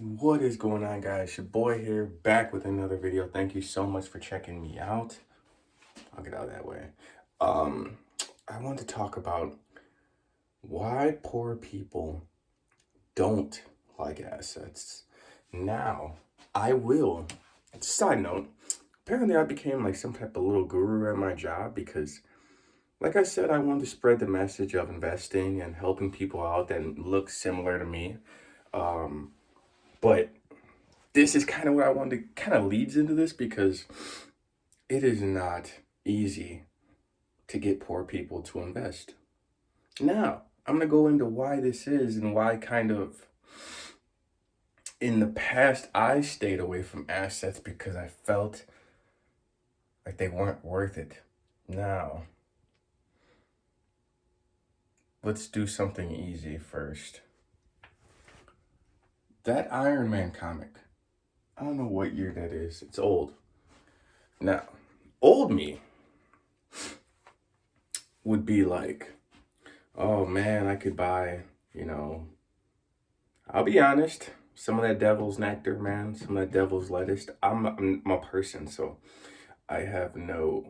What is going on, guys? Your boy here, back with another video. Thank you so much for checking me out. I'll get out of that way. Um, I want to talk about why poor people don't like assets. Now, I will. Side note, apparently I became like some type of little guru at my job because, like I said, I wanted to spread the message of investing and helping people out that look similar to me. Um, but this is kind of what I wanted to kind of leads into this because it is not easy to get poor people to invest. Now, I'm going to go into why this is and why kind of in the past I stayed away from assets because I felt like they weren't worth it. Now, let's do something easy first. That Iron Man comic, I don't know what year that is. It's old. Now, old me would be like, oh man, I could buy, you know, I'll be honest, some of that devil's nectar, man, some of that devil's lettuce. I'm a person, so I have no,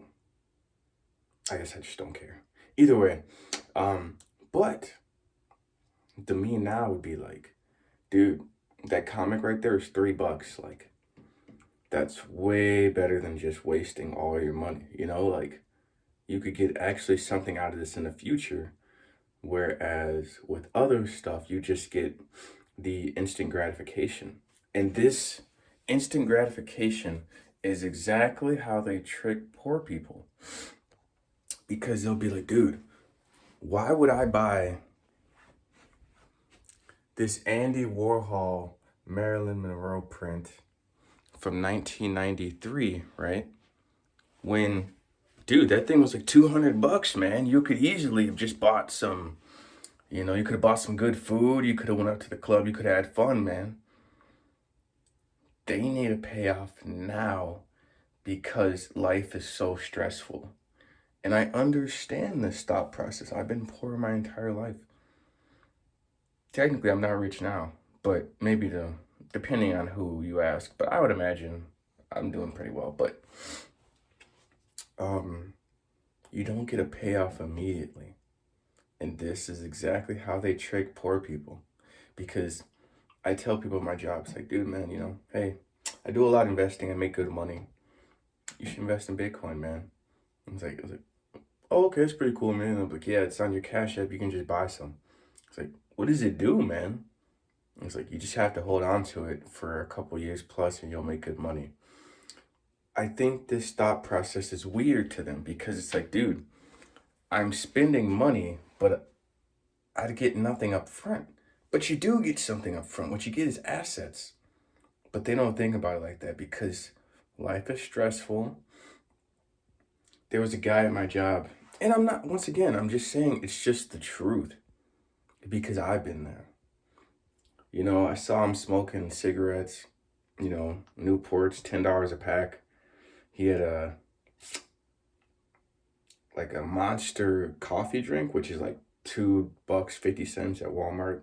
I guess I just don't care. Either way, um, but the me now would be like, dude, that comic right there is $3. Like, that's way better than just wasting all your money, like you could get actually something out of this in the future. Whereas with other stuff, you just get the instant gratification. And this instant gratification is exactly how they trick poor people. Because they'll be like, dude, why would I buy this Andy Warhol Marilyn Monroe print from 1993, right? When, dude, that thing was like $200, man. You could easily have just bought some. You could have bought some good food. You could have went out to the club. You could have had fun, man. They need a payoff now because life is so stressful. And I understand this thought process. I've been poor my entire life. Technically, I'm not rich now, but maybe depending on who you ask. But I would imagine I'm doing pretty well. But you don't get a payoff immediately. And this is exactly how they trick poor people. Because I tell people at my job, it's like, dude, man, hey, I do a lot of investing. I make good money. You should invest in Bitcoin, man. I was like, oh, okay, it's pretty cool, man. I'm like, yeah, it's on your Cash App. You can just buy some. It's like, what does it do, man? It's like, you just have to hold on to it for a couple years plus and you'll make good money. I think this thought process is weird to them because it's like, dude, I'm spending money, but I'd get nothing up front. But you do get something up front. What you get is assets. But they don't think about it like that because life is stressful. There was a guy at my job, and once again, I'm just saying it's just the truth because I've been there. I saw him smoking cigarettes, Newports, $10 a pack. He had like a monster coffee drink, which is like $2.50 at Walmart.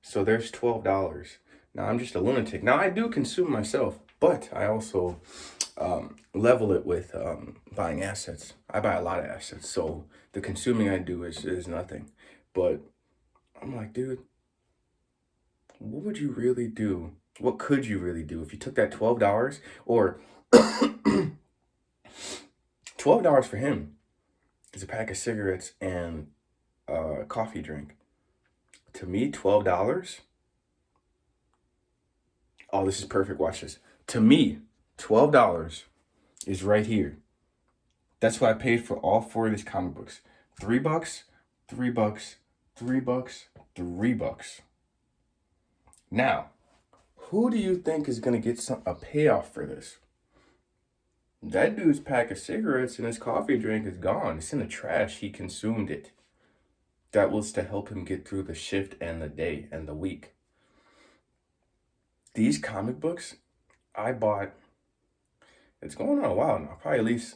So there's $12. Now I'm just a lunatic. Now I do consume myself, but I also level it with buying assets. I buy a lot of assets, so the consuming I do is nothing. But I'm like, dude, what would you really do? What could you really do if you took that $12 or $12 for him is a pack of cigarettes and a coffee drink. To me, $12. Oh, this is perfect. Watch this. To me, $12 is right here. That's what I paid for all four of these comic books. $3, $3, $3, $3. Now, who do you think is gonna get a payoff for this? That dude's pack of cigarettes and his coffee drink is gone. It's in the trash. He consumed it. That was to help him get through the shift and the day and the week. These comic books, I bought, it's going on a while now, probably at least,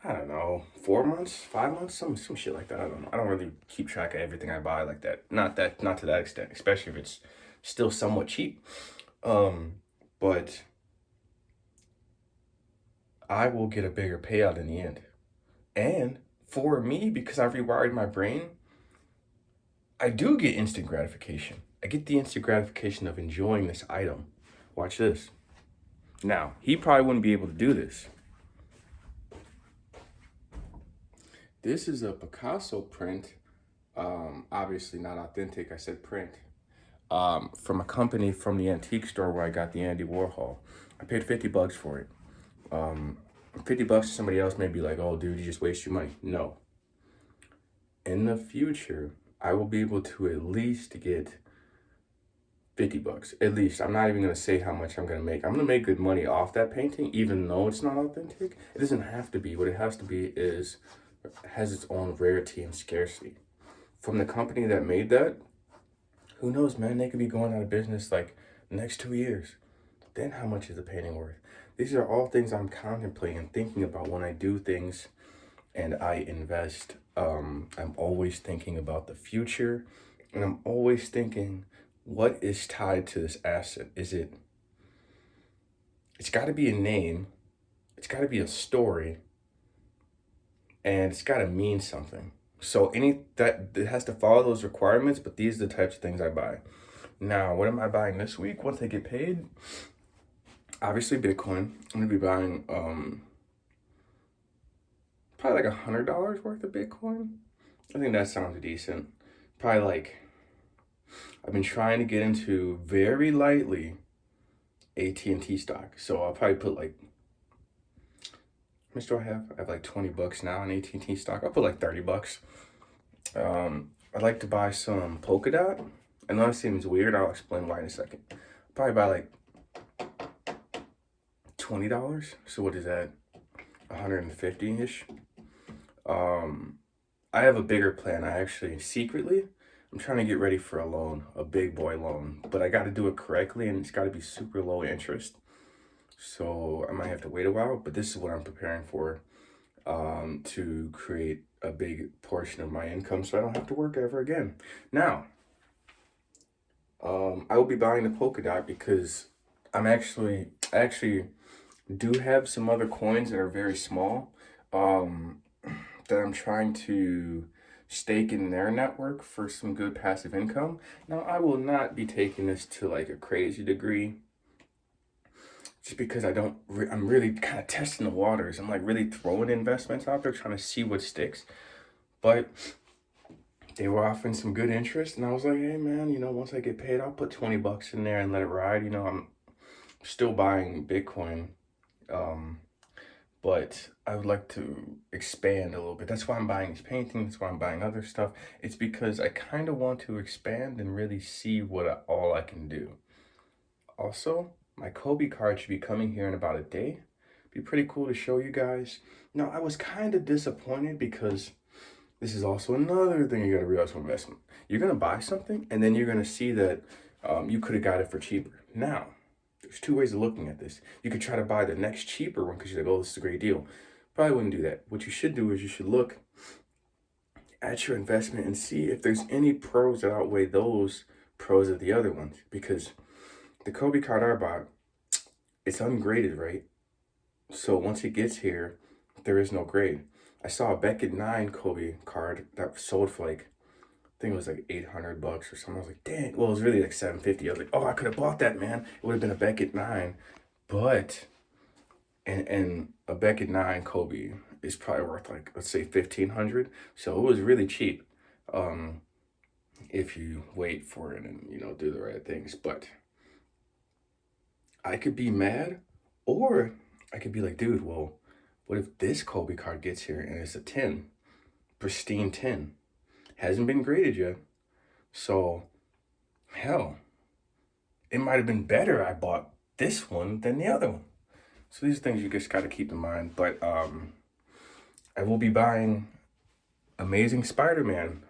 I don't know, 4 months, 5 months, some shit like that. I don't know. I don't really keep track of everything I buy like that. Not to that extent, especially if it's still somewhat cheap. But I will get a bigger payout in the end. And for me, because I've rewired my brain, I do get instant gratification. I get the instant gratification of enjoying this item. Watch this. Now, he probably wouldn't be able to do this. This is a Picasso print. Obviously not authentic, I said print. From a company from the antique store where I got the Andy Warhol. I paid $50 for it. $50 to somebody else may be like, oh, dude, you just waste your money. No. In the future, I will be able to at least get $50. At least. I'm not even going to say how much I'm going to make. I'm going to make good money off that painting, even though it's not authentic. It doesn't have to be. What it has to be is, has its own rarity and scarcity. From the company that made that, who knows, man? They could be going out of business like the next 2 years. Then how much is the painting worth? These are all things I'm contemplating and thinking about when I do things and I invest. I'm always thinking about the future, and I'm always thinking, what is tied to this asset? It's got to be a name, it's got to be a story, and it's got to mean something. So it has to follow those requirements, but these are the types of things I buy. Now, what am I buying this week once I get paid? Obviously Bitcoin. I'm gonna be buying probably like $100 worth of Bitcoin. I think that sounds decent. Probably like, I've been trying to get into very lightly AT&T stock. So I'll probably put like, how much do I have? I have like $20 now in AT&T stock. I'll put like $30. I'd like to buy some Polkadot. I know it seems weird. I'll explain why in a second. Probably buy like $20. So what is that? 150-ish. I have a bigger plan. I actually secretly, I'm trying to get ready for a loan, a big boy loan, but I got to do it correctly and it's got to be super low interest. So I might have to wait a while, but this is what I'm preparing for, to create a big portion of my income so I don't have to work ever again. Now, I will be buying the Polkadot because I actually do have some other coins that are very small, that I'm trying to stake in their network for some good passive income. Now, I will not be taking this to like a crazy degree, just because I'm really kind of testing the waters. I'm like really throwing investments out there, trying to see what sticks. But they were offering some good interest, and I was like, hey man, once I get paid, I'll put $20 in there and let it ride. I'm still buying Bitcoin. But I would like to expand a little bit. That's why I'm buying these paintings. That's why I'm buying other stuff. It's because I kind of want to expand and really see all I can do. Also, my Kobe card should be coming here in about a day. Be pretty cool to show you guys. Now, I was kind of disappointed because this is also another thing you got to realize with investment. You're going to buy something and then you're going to see that you could have got it for cheaper. Now, there's two ways of looking at this. You could try to buy the next cheaper one because you're like, oh, this is a great deal. Probably wouldn't do that. What you should do is you should look at your investment and see if there's any pros that outweigh those pros of the other ones. Because the Kobe card I bought, it's ungraded, right? So once it gets here, there is no grade. I saw a Beckett 9 Kobe card that sold for like, I think it was like $800 or something. I was like, dang. Well, it was really like $750. I was like, oh, I could have bought that, man. It would have been a Beckett 9. But, and a Beckett 9 Kobe is probably worth like, let's say $1,500. So it was really cheap, if you wait for it and, do the right things. But I could be mad, or I could be like, dude, well, what if this Kobe card gets here and it's a 10, pristine 10? Hasn't been graded yet. So, hell, it might have been better I bought this one than the other one. So these are things you just got to keep in mind. But I will be buying Amazing Spider-Man.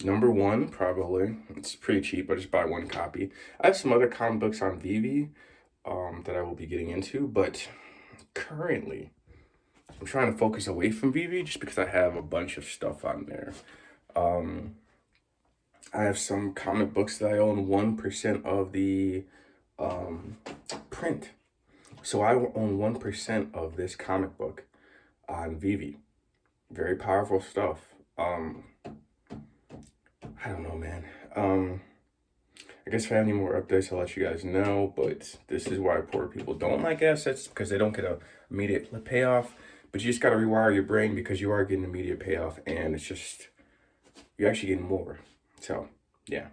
Number 1, probably. It's pretty cheap. I just buy one copy. I have some other comic books on VV that I will be getting into. But currently, I'm trying to focus away from VV just because I have a bunch of stuff on there. I have some comic books that I own 1% of the um, print. So I own 1% of this comic book on Vivi. Very powerful stuff. I don't know, man. I guess if I have any more updates, I'll let you guys know. But this is why poor people don't like assets, because they don't get a immediate payoff. But you just got to rewire your brain, because you are getting immediate payoff, and it's just, you're actually getting more. So, yeah.